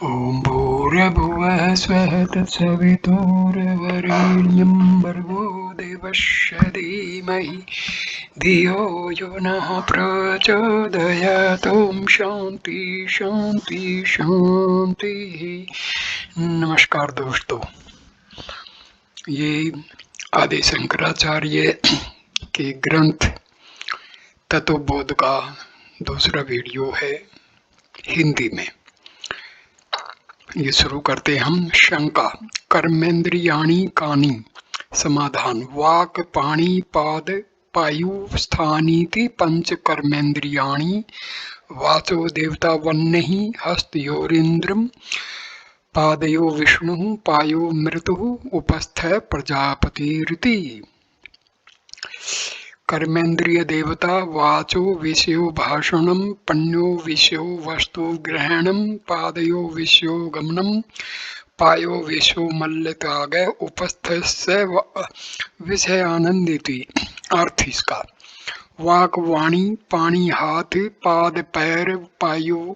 ॐ भूर्भुवः स्वः तत्सवितुर्वरेण्यं भर्गो देवस्य धीमहि धियो यो नः प्रचोदयात्। ॐ शांति शांति शांति। नमस्कार दोस्तों, ये आदि शंकराचार्य के ग्रंथ तत्वबोध का दूसरा वीडियो है हिंदी में। ये शुरू करते हम। शंका। कर्मेंद्रियाणि कानि? समाधान। वाक् पाणि पाद पायु स्थानीति पंच कर्मेंद्रियाणि। वाचो देवता वह्निः हस्तयोरिन्द्रं पादयो विष्णुः पायो मृतुः उपस्थः प्रजापतिरिति। कर्मेंद्रिय देवता वाचो विषयो भाषणं, पन्यो विषयो वस्तु ग्रहणं, पादयो विषयो गमनं, पायो विषयो मल्लत्याग, उपस्थस्य विषयानंदिति। अर्थ इसका। वाक वाणी, पानी हाथ, पाद पैर, पायु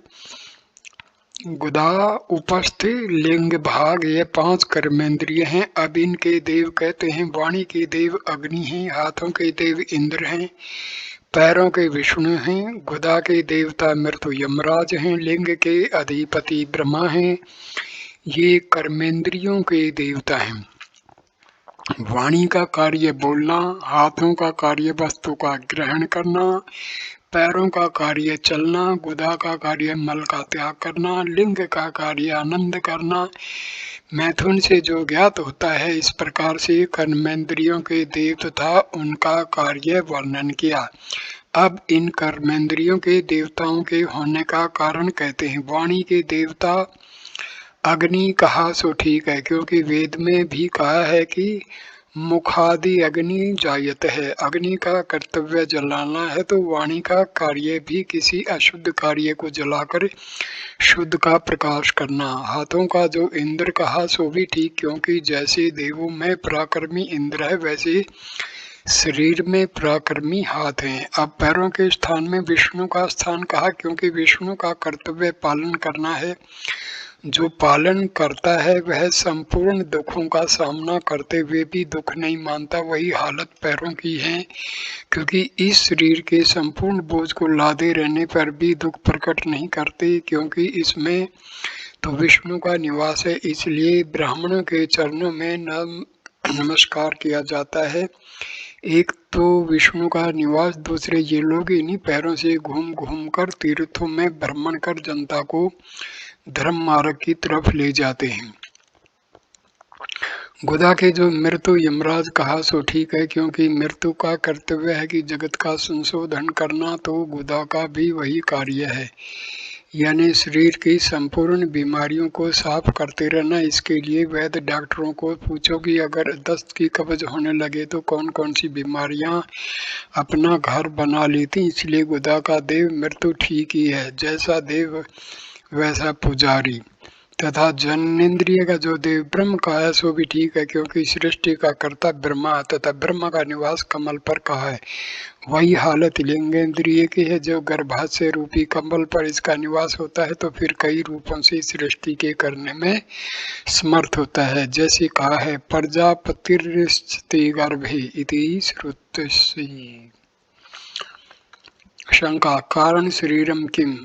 गुदा, उपस्थ लिंग भाग, ये पांच कर्मेंद्रिय हैं। अब इनके देव कहते हैं। वाणी के देव अग्नि हैं, हाथों के देव इंद्र हैं, पैरों के विष्णु हैं, गुदा के देवता मृत्यु यमराज हैं, लिंग के अधिपति ब्रह्मा हैं। ये कर्मेंद्रियों के देवता हैं। वाणी का कार्य बोलना, हाथों का कार्य वस्तु का ग्रहण करना, पैरों का कार्य चलना, गुदा का कार्य मल का त्याग करना, लिंग का कार्य आनंद करना, मैथुन से जो ज्ञात होता है। इस प्रकार से कर्मेंद्रियों के देव तथा उनका कार्य वर्णन किया। अब इन कर्मेंद्रियों के देवताओं के होने का कारण कहते हैं। वाणी के देवता अग्नि कहा सो ठीक है, क्योंकि वेद में भी कहा है कि मुखादि अग्नि जायत है। अग्नि का कर्तव्य जलाना है, तो वाणी का कार्य भी किसी अशुद्ध कार्य को जलाकर शुद्ध का प्रकाश करना। हाथों का जो इंद्र कहा सो भी ठीक, क्योंकि जैसे देवों में पराक्रमी इंद्र है, वैसे शरीर में पराक्रमी हाथ हैं। अब पैरों के स्थान में विष्णु का स्थान कहा, क्योंकि विष्णु का कर्तव्य पालन करना है। जो पालन करता है वह संपूर्ण दुखों का सामना करते हुए भी दुख नहीं मानता। वही हालत पैरों की है, क्योंकि इस शरीर के संपूर्ण बोझ को लादे रहने पर भी दुख प्रकट नहीं करते, क्योंकि इसमें तो विष्णु का निवास है। इसलिए ब्राह्मणों के चरणों में नमस्कार किया जाता है। एक तो विष्णु का निवास, दूसरे ये लोग इन्हीं पैरों से घूम घूम कर तीर्थों में भ्रमण कर जनता को धर्म मार्ग की तरफ ले जाते हैं। गुदा के जो मृत्यु यमराज कहा सो ठीक है, क्योंकि मृत्यु का कर्तव्य है कि जगत का संशोधन करना, तो गुदा का भी वही कार्य है, यानी शरीर की संपूर्ण बीमारियों को साफ करते रहना। इसके लिए वैद्य डॉक्टरों को पूछो कि अगर दस्त की कब्ज होने लगे तो कौन कौन सी बीमारियां अपना घर बना लेती। इसलिए गुदा का देव मृत्यु ठीक ही है, जैसा देव वैसा पुजारी। तथा जनेन्द्रिय का जो देव ब्रह्म का है सो भी ठीक है, क्योंकि सृष्टि का कर्ता ब्रह्मा तथा ब्रह्म का निवास कमल पर कहा है। वही हालत लिंगेंद्रिय की है, जो गर्भाशय रूपी कमल पर इसका निवास होता है, तो फिर कई रूपों से सृष्टि के करने में समर्थ होता है। जैसे कहा है प्रजापतिर्स्ते गर्भे इति श्रुतस्य। शंका। कारण शरीरम किम?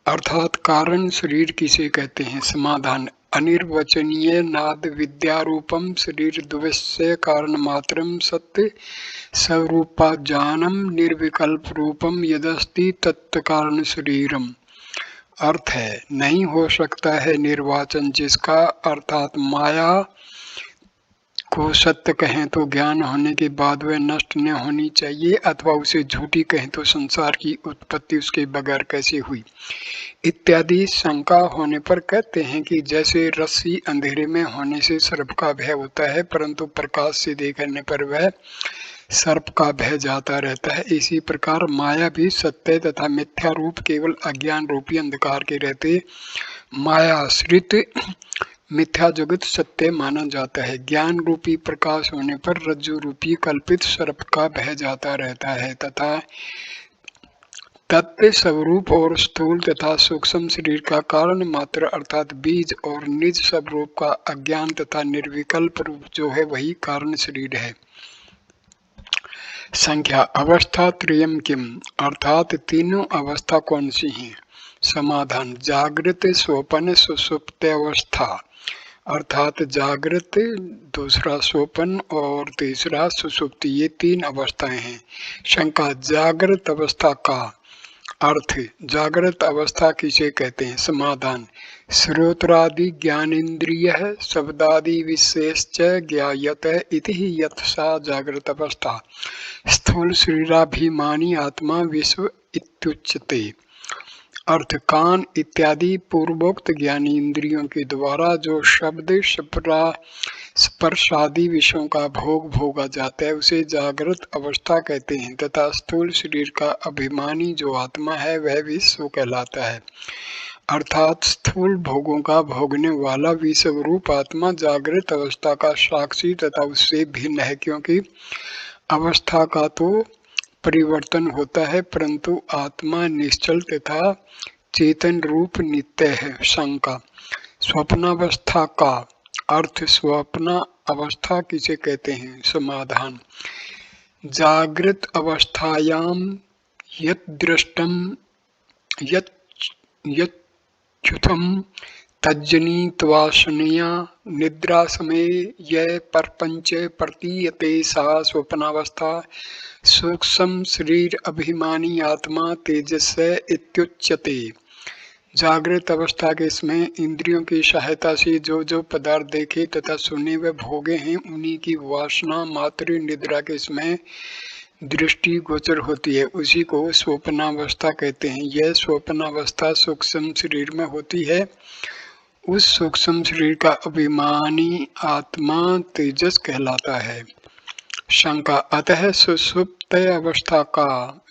अर्थात कारण शरीर किसे कहते हैं? समाधान। अनिर्वचनीय नाद विद्यारूपम शरीर द्वस्य कारण मात्रम सत्य स्वरूपाज्ञानम निर्विकल्प रूपम यदस्ति तत्कारण शरीरम। अर्थ है, नहीं हो सकता है निर्वाचन जिसका, अर्थात माया को सत्य कहें तो ज्ञान होने के बाद वह नष्ट न होनी चाहिए, अथवा उसे झूठी कहें तो संसार की उत्पत्ति उसके बगैर कैसे हुई, इत्यादि शंका होने पर कहते हैं कि जैसे रस्सी अंधेरे में होने से सर्प का भय होता है, परंतु प्रकाश से देखने पर वह सर्प का भय जाता रहता है, इसी प्रकार माया भी सत्य तथा मिथ्या रूप केवल अज्ञान रूपी अंधकार के रहते माया आश्रित मिथ्या जगत सत्य माना जाता है। ज्ञान रूपी प्रकाश होने पर रज्जु रूपी कल्पित सर्प का भय जाता रहता है, तथा तत्व स्वरूप और स्थूल तथा सूक्ष्म शरीर का कारण मात्र अर्थात बीज और निज स्वरूप का अज्ञान तथा निर्विकल्प रूप जो है वही कारण शरीर है। संख्या अवस्था त्रयम किम अर्थात तीनों अवस्था कौन सी हैं? समाधान जागृत स्वप्न सुषुप्त अवस्था अर्थात जागृत, दूसरा स्वप्न और तीसरा सुषुप्ति, ये तीन अवस्थाएं हैं। शंका जागृत अवस्था का अर्थ जागृत अवस्था किसे कहते हैं? समाधान श्रोत्रादि ज्ञानेन्द्रिय शब्दादि विशेष ज्ञायत इति यत् सा जागृत अवस्था स्थूल शरीराभिमानी आत्मा विश्व इत्युच्यते। अर्थ कान इत्यादि पूर्वोक्त ज्ञानी इंद्रियों के द्वारा जो शब्द स्पर्शादि विषयों का भोग भोगा जाता है उसे जागृत अवस्था कहते हैं तथा स्थूल शरीर का अभिमानी जो आत्मा है वह विश्व कहलाता है। अर्थात स्थूल भोगों का भोगने वाला विश्व रूप आत्मा जागृत अवस्था का साक्षी तथा उससे भिन्न है, क्योंकि अवस्था का तो परिवर्तन होता है परंतु आत्मा निश्चल तथा चेतन रूप नित्य है। शंका स्वप्नावस्था का अर्थ स्वप्न अवस्था किसे कहते हैं? समाधान जागृत अवस्थायाम यत् दृष्टम यच्छ्रुतम तज्जनित्वाशनया निद्रा समय यह परपंच प्रतीयते सा स्वप्नावस्था सूक्ष्म शरीर अभिमानी आत्मा तेजस इत्युच्यते। जागृत अवस्था के समय इंद्रियों की सहायता से जो पदार्थ देखे तथा सुने व भोगे हैं उन्हीं की वासना मात्र निद्रा के समय दृष्टि गोचर होती है, उसी को स्वप्नावस्था कहते हैं। यह स्वप्नावस्था सूक्ष्म शरीर में होती है। उस सूक्ष्म शरीर का अभिमानी आत्मा तेजस कहलाता है। शंका अतः सुषुप्त अवस्था का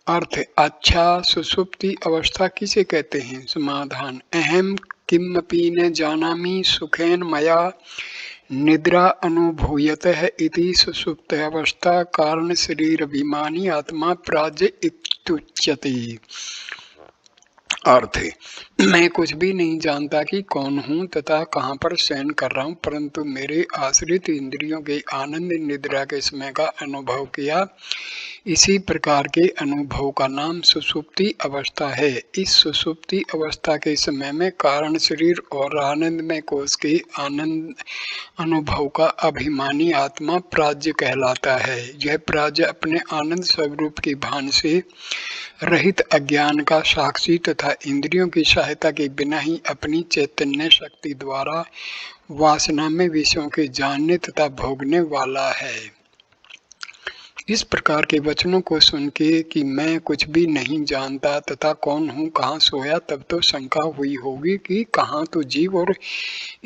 अर्थ अच्छा सुषुप्ति अवस्था किसे कहते हैं? समाधान अहम किमपि न जानामि सुखेन मया निद्रा अनुभूयतः इति सुषुप्त अवस्था कारण शरीर अभिमानी आत्मा प्राज्ञ इत्युच्यते। अर्थ मैं कुछ भी नहीं जानता कि कौन हूँ तथा कहाँ पर शयन कर रहा हूँ, परंतु मेरे आश्रित इंद्रियों के आनंद निद्रा के समय का अनुभव किया। इसी प्रकार के अनुभव का नाम सुषुप्ति अवस्था है। इस सुषुप्ति अवस्था के समय में कारण शरीर और आनंद में कोष के आनंद अनुभव का अभिमानी आत्मा प्राज्ञ कहलाता है। यह प्राज्ञ अपने आनंद स्वरूप की भान से रहित अज्ञान का साक्षी तथा इंद्रियों की सहायता के बिना ही अपनी चैतन्य शक्ति द्वारा वासना में विषयों के जानने तथा भोगने वाला है। इस प्रकार के वचनों को सुन के कि मैं कुछ भी नहीं जानता तथा कौन हूँ कहाँ सोया, तब तो शंका हुई होगी कि कहाँ तो जीव और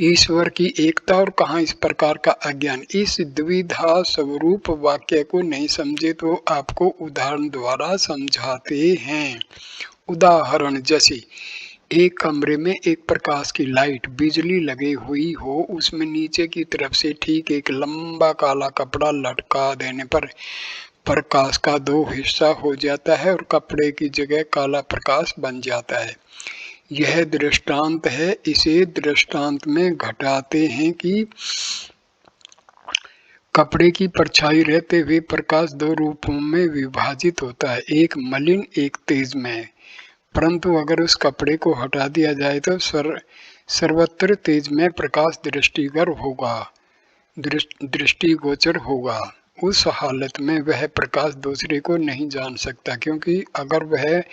ईश्वर की एकता और कहाँ इस प्रकार का अज्ञान। इस द्विधा स्वरूप वाक्य को नहीं समझे तो आपको उदाहरण द्वारा समझाते हैं। उदाहरण जैसे एक कमरे में एक प्रकाश की लाइट बिजली लगी हुई हो, उसमें नीचे की तरफ से ठीक एक लंबा काला कपड़ा लटका देने पर प्रकाश का दो हिस्सा हो जाता है और कपड़े की जगह काला प्रकाश बन जाता है। यह दृष्टांत है। इसे दृष्टांत में घटाते हैं कि कपड़े की परछाई रहते हुए प्रकाश दो रूपों में विभाजित होता है, एक मलिन एक तेजमय। परंतु अगर उस कपड़े को हटा दिया जाए तो सर्वत्र तेजमय प्रकाश दृष्टिगोचर होगा। उस हालत में वह प्रकाश दूसरे को नहीं जान सकता, क्योंकि अगर वह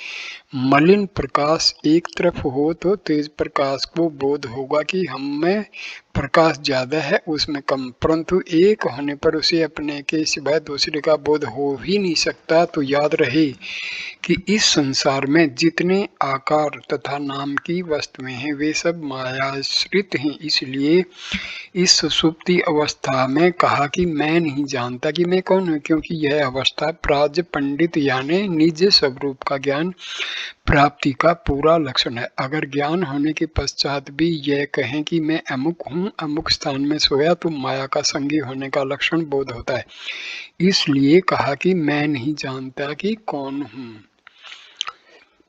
मलिन प्रकाश एक तरफ हो तो तेज प्रकाश को बोध होगा कि हम में प्रकाश ज्यादा है उसमें कम, परंतु एक होने पर उसे अपने के सिवाय दूसरे का बोध हो ही नहीं सकता। तो याद रहे कि इस संसार में जितने आकार तथा नाम की वस्तुएं हैं वे सब मायाश्रित हैं। इसलिए इस सुषुप्ति अवस्था में कहा कि मैं नहीं जानता कि मैं कौन हूँ, क्योंकि यह अवस्था प्राज्ञ पंडित यानी निज स्वरूप का ज्ञान प्राप्ति का पूरा लक्षण है। अगर ज्ञान होने के पश्चात भी यह कहें कि मैं अमुक हूँ, अमुक स्थान में सोया, तो माया का संगी होने का लक्षण बोध होता है। इसलिए कहा कि मैं नहीं जानता कि कौन हूँ।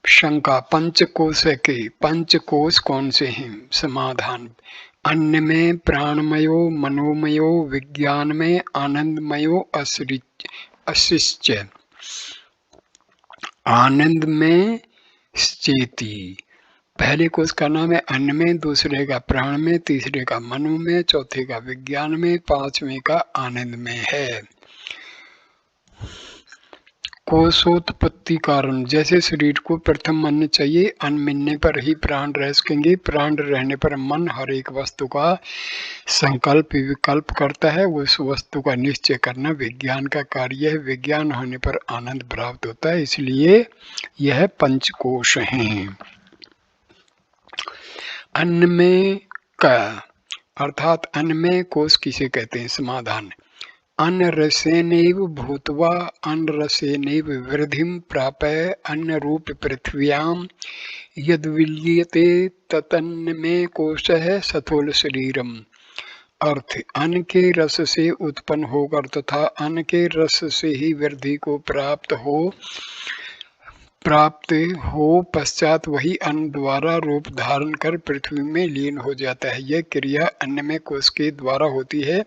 शंका, पंचकोश के पंचकोश कौन से हैं? समाधान, अन्न में प्राणमयो, मनोमयो, विज्ञान में आनंदमयो, अशिष्ट। आनंद में चेती, पहले कोश का नाम है अन्न में, दूसरे का प्राण में, तीसरे का मनो में, चौथे का विज्ञान में, पांचवें का आनंद में है। कोशोत्पत्ति कारण, जैसे शरीर को प्रथम अन्न चाहिए, अन्न मिलने पर ही प्राण रह सकेंगे, प्राण रहने पर मन हर एक वस्तु का संकल्प विकल्प करता है, उस वस्तु का निश्चय करना विज्ञान का कार्य है, विज्ञान होने पर आनंद प्राप्त होता है, इसलिए यह पंचकोश हैं। अन्न में का अर्थात अन्न में कोश किसे कहते हैं? समाधान, अन्न रसेनैव भूत्वा अन्न रसेनैव वृद्धिं प्राप्य अन्न रूप पृथ्व्याम यद विलीयते ततन्न में कोशः स्थूल शरीरम। अर्थ, अन्न के रस से उत्पन्न होकर तथा अन्न के रस से ही वृद्धि को प्राप्त हो पश्चात वही अन्न द्वारा रूप धारण कर पृथ्वी में लीन हो जाता है। यह क्रिया अन्न में कोश के द्वारा होती है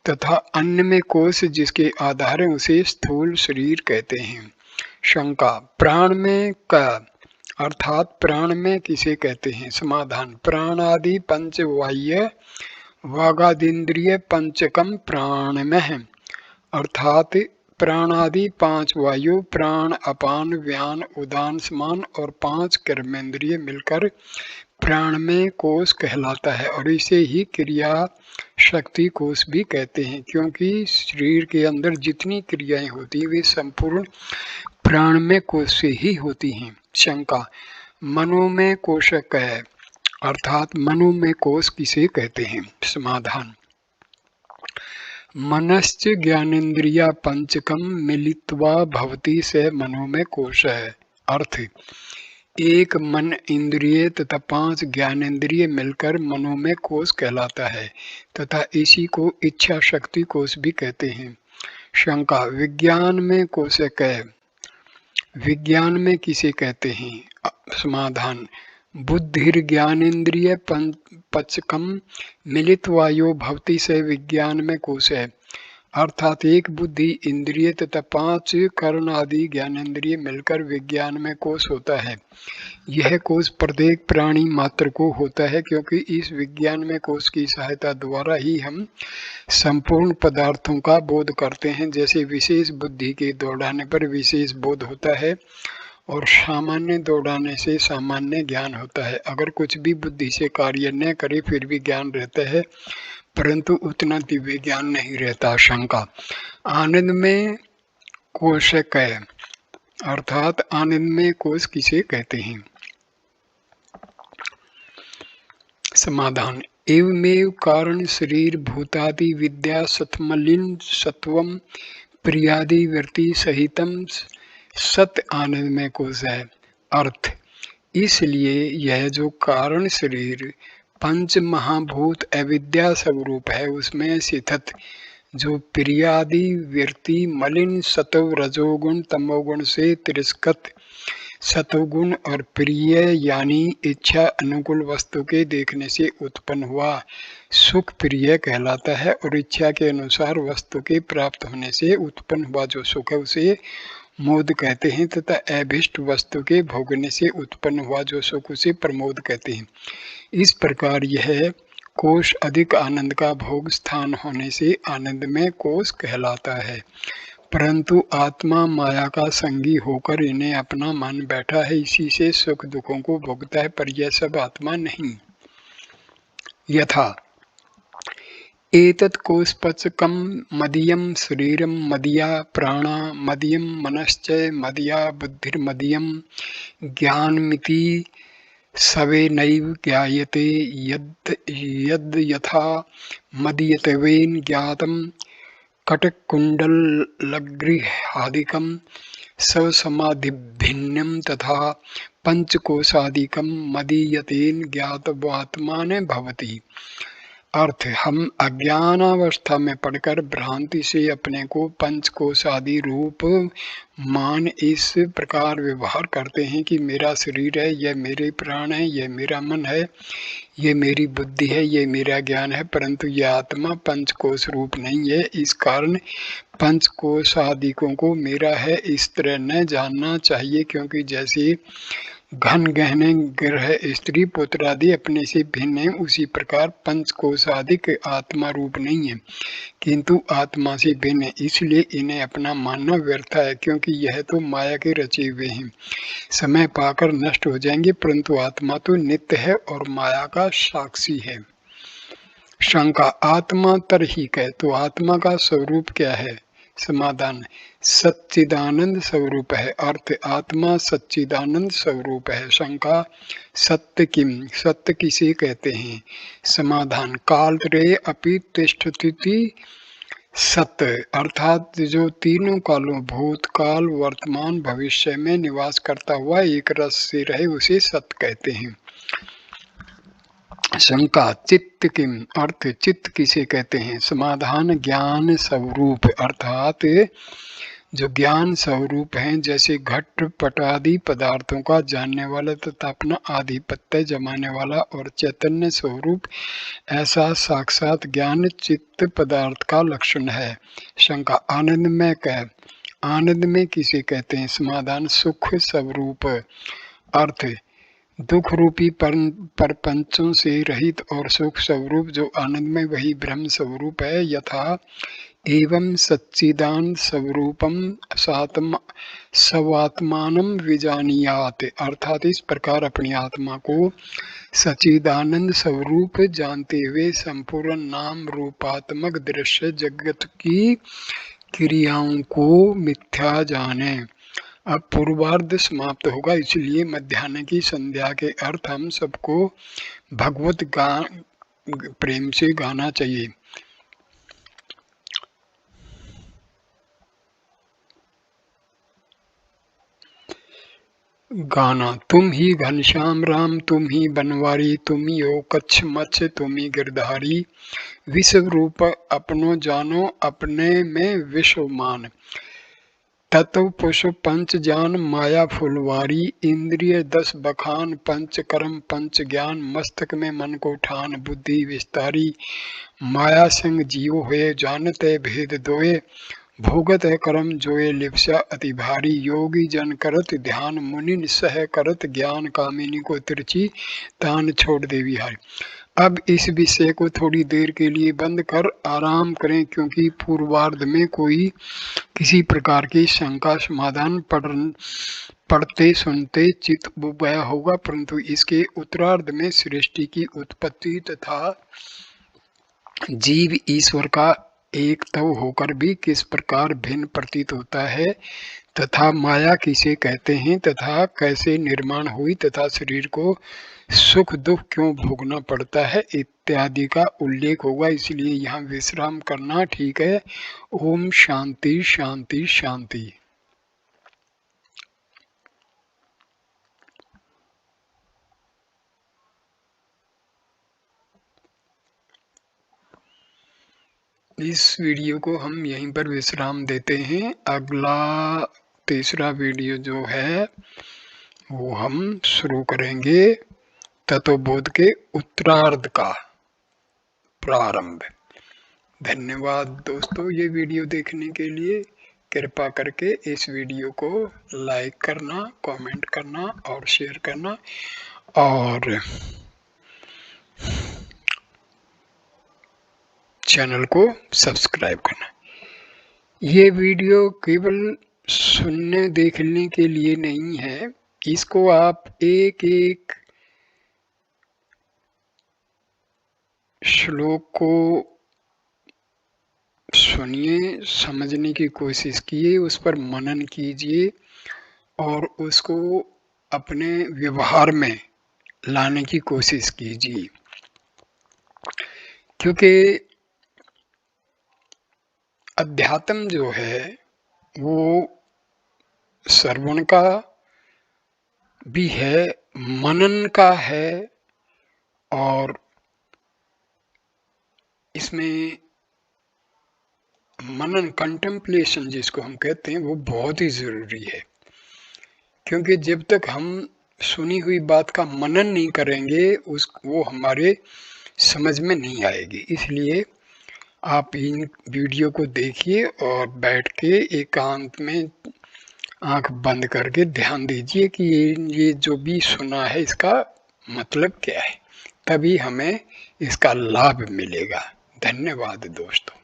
तथा अन्न में कोश जिसके आधार है उसे स्थूल शरीर कहते हैं। शंका, प्राण में का अर्थात प्राण में किसे कहते हैं? समाधान, प्राणादि पंचवाह्य वागादिंद्रिय पंचकम प्राण में है। अर्थात प्राणादि पांच वायु, प्राण, अपान, व्यान, उदान, समान और पांच कर्मेंद्रिय मिलकर प्राण में कोश कहलाता है और इसे ही क्रिया शक्ति कोश भी कहते हैं, क्योंकि शरीर के अंदर जितनी क्रियाएं होती हैं वे संपूर्ण प्राण में कोश से ही होती हैं। शंका, मनो में कोशक है, अर्थात मनो में कोश किसे कहते हैं? समाधान, मनश्च ज्ञानेन्द्रिया पंचकम मिलित्वा भवति से मनो में कोश है। अर्थ, एक मन इंद्रिय तथा पांच ज्ञानेन्द्रिय मिलकर मनो में कोश कहलाता है तथा इसी को इच्छा शक्ति कोश भी कहते हैं। शंका, विज्ञान में कोशक है, विज्ञान में किसे कहते हैं? समाधान, बुद्धिर्ज्ञानेन्द्रिय पंचकम मिलित वायु भवति से विज्ञान में कोश है। अर्थात एक बुद्धि इंद्रिय तथा पांच कर्ण आदि ज्ञानेन्द्रिय मिलकर विज्ञान में कोश होता है। यह कोश प्रत्येक प्राणी मात्र को होता है, क्योंकि इस विज्ञान में कोश की सहायता द्वारा ही हम संपूर्ण पदार्थों का बोध करते हैं। जैसे विशेष बुद्धि के दौड़ाने पर विशेष बोध होता है और सामान्य दौड़ाने से सामान्य ज्ञान होता है। अगर कुछ भी बुद्धि से कार्य न करे फिर भी ज्ञान रहता है, परंतु उतना दिव्य ज्ञान नहीं रहता। शंका, आनंद में कोशक है, अर्थात आनंद में कोश किसे कहते हैं? समाधान, एवमेव कारण शरीर भूतादि विद्या सत्मलिन सत्वम प्रियादि वृत्ति सहितम सत आनंद में कोश है। अर्थ, इसलिए यह जो कारण शरीर पंच महाभूत अविद्या स्वरूप है उसमें स्थित जो प्रियादि वृत्ति मलिन सत्व रजोगुण तमोगुण से तिरस्कृत सत्वगुण और प्रिय यानी इच्छा अनुकूल वस्तु के देखने से उत्पन्न हुआ सुख प्रिय कहलाता है और इच्छा के अनुसार वस्तु के प्राप्त होने से उत्पन्न हुआ जो सुख है उसे मोद कहते हैं तथा अभिष्ट वस्तु के भोगने से उत्पन्न हुआ जो सुख उसे प्रमोद कहते हैं। इस प्रकार यह कोश अधिक आनंद का भोग स्थान होने से आनंद में कोश कहलाता है, परंतु आत्मा माया का संगी होकर इन्हें अपना मान बैठा है, इसी से सुख दुखों को भोगता है, पर यह सब आत्मा नहीं। यथा एतत् कोशपचकं मदीयं शरीरं मदीया प्राणा मदीयं मनश्च मदीया बुद्धिर्मदीयं ज्ञानमिति सवेनैव ज्ञायते यद् यथा मदीयत्वेन ज्ञातं कटकुण्डलगृहादिकं सवसमाधिभिन्नं तथा पंचकोशादिकं मदीयतेन ज्ञातवात्मान भवति। अर्थ हम अज्ञानावस्था में पढ़कर भ्रांति से अपने को पंचकोशादि रूप मान इस प्रकार व्यवहार करते हैं कि मेरा शरीर है, यह मेरे प्राण है, यह मेरा मन है, ये मेरी बुद्धि है, ये मेरा ज्ञान है, परंतु यह आत्मा पंचकोश रूप नहीं है। इस कारण पंचकोशादिकों को मेरा है इस तरह न जानना चाहिए, क्योंकि जैसे घन गहने ग्रह स्त्री पुत्र आदि अपने से भिन्न है, उसी प्रकार पंचकोशादिक आत्मा रूप नहीं है, किंतु आत्मा से भिन्न है। इसलिए इन्हें अपना मानना व्यर्थ है, क्योंकि यह तो माया के रचे हुए हैं, समय पाकर नष्ट हो जाएंगे, परंतु आत्मा तो नित्य है और माया का साक्षी है। शंका, आत्मा तरहिक है, तो आत्मा का स्वरूप क्या है? समाधान, सच्चिदानंद स्वरूप है। अर्थ आत्मा सच्चिदानंद स्वरूप है। शंका, सत्य किम, सत्य किसे कहते हैं? समाधान, कालत्रय अपि तिष्ठति सत्य, अर्थात जो तीनों कालों भूतकाल वर्तमान भविष्य में निवास करता हुआ एक रस से रहे उसे सत्य कहते हैं। शंका, चित्त किम, अर्थ चित्त किसे कहते हैं? समाधान, ज्ञान स्वरूप, अर्थात जो ज्ञान स्वरूप हैं, जैसे घट पटादि पदार्थों का जानने वाला तथा अपना आधिपत्य जमाने वाला और चैतन्य स्वरूप, ऐसा साक्षात ज्ञान चित्त पदार्थ का लक्षण है। शंका, आनंद में कह, आनंद में किसे कहते हैं? समाधान, सुख स्वरूप, अर्थ दुख रूपी परपंचों से रहित और सुख स्वरूप जो आनंद में वही ब्रह्म स्वरूप है। यथा एवं सच्चिदान स्वरूपम स्वात्मानं विजानीयात, अर्थात इस प्रकार अपनी आत्मा को सच्चिदानंद स्वरूप जानते हुए संपूर्ण नाम रूपात्मक दृश्य जगत की क्रियाओं को मिथ्या जाने। अब पूर्वार्ध समाप्त होगा, इसलिए मध्याह्न की संध्या के अर्थ हम सबको भगवत प्रेम से गाना चाहिए। गाना, तुम ही घनश्याम राम, तुम ही बनवारी, तुम ही हो कच्छ मच्छ, तुम ही गिरधारी, विश्व रूप अपनो जानो, अपने में विश्व मान, तत्व पुष्प पंच ज्ञान, माया फुलवारी, इंद्रिय 10 बखान, पंच कर्म पंच ज्ञान, मस्तक में मन को ठान, बुद्धि विस्तारी, माया संग जीव हुए, जानते भेद दोए, भोगत है कर्म जोए, लिप्सा अति भारी, योगी जन करत ध्यान, मुनि सह करत ज्ञान, कामिनी को तिरछी तान छोड़ देवी हाय। अब इस विषय को थोड़ी देर के लिए बंद कर आराम करें, क्योंकि पूर्वार्ध में कोई किसी प्रकार की शंका समाधान पढ़ते सुनते चित्त उब गया होगा, परंतु इसके उत्तरार्ध में सृष्टि की उत्पत्ति तथा जीव ईश्वर का एक तव होकर भी किस प्रकार भिन्न प्रतीत होता है, तथा माया किसे कहते हैं, तथा कैसे निर्माण हुई, तथा शरीर को सुख दुख क्यों भोगना पड़ता है, इत्यादि का उल्लेख होगा। इसलिए यहाँ विश्राम करना ठीक है। ओम शांति शांति शांति। इस वीडियो को हम यहीं पर विश्राम देते हैं। अगला तीसरा वीडियो जो है वो हम शुरू करेंगे तत्वबोध के उत्तरार्ध का प्रारंभ। धन्यवाद दोस्तों ये वीडियो देखने के लिए। कृपा करके इस वीडियो को लाइक करना, कमेंट करना और शेयर करना, और चैनल को सब्सक्राइब करना। ये वीडियो केवल सुनने देखने के लिए नहीं है, इसको आप एक एक श्लोक को सुनिए, समझने की कोशिश कीजिए, उस पर मनन कीजिए और उसको अपने व्यवहार में लाने की कोशिश कीजिए, क्योंकि अध्यात्म जो है वो श्रवण का भी है, मनन का है और इसमें मनन, कंटेम्पलेशन जिसको हम कहते हैं, वो बहुत ही ज़रूरी है, क्योंकि जब तक हम सुनी हुई बात का मनन नहीं करेंगे वो हमारे समझ में नहीं आएगी। इसलिए आप इन वीडियो को देखिए और बैठ के एकांत में आंख बंद करके ध्यान दीजिए कि ये जो भी सुना है इसका मतलब क्या है, तभी हमें इसका लाभ मिलेगा। धन्यवाद दोस्तों।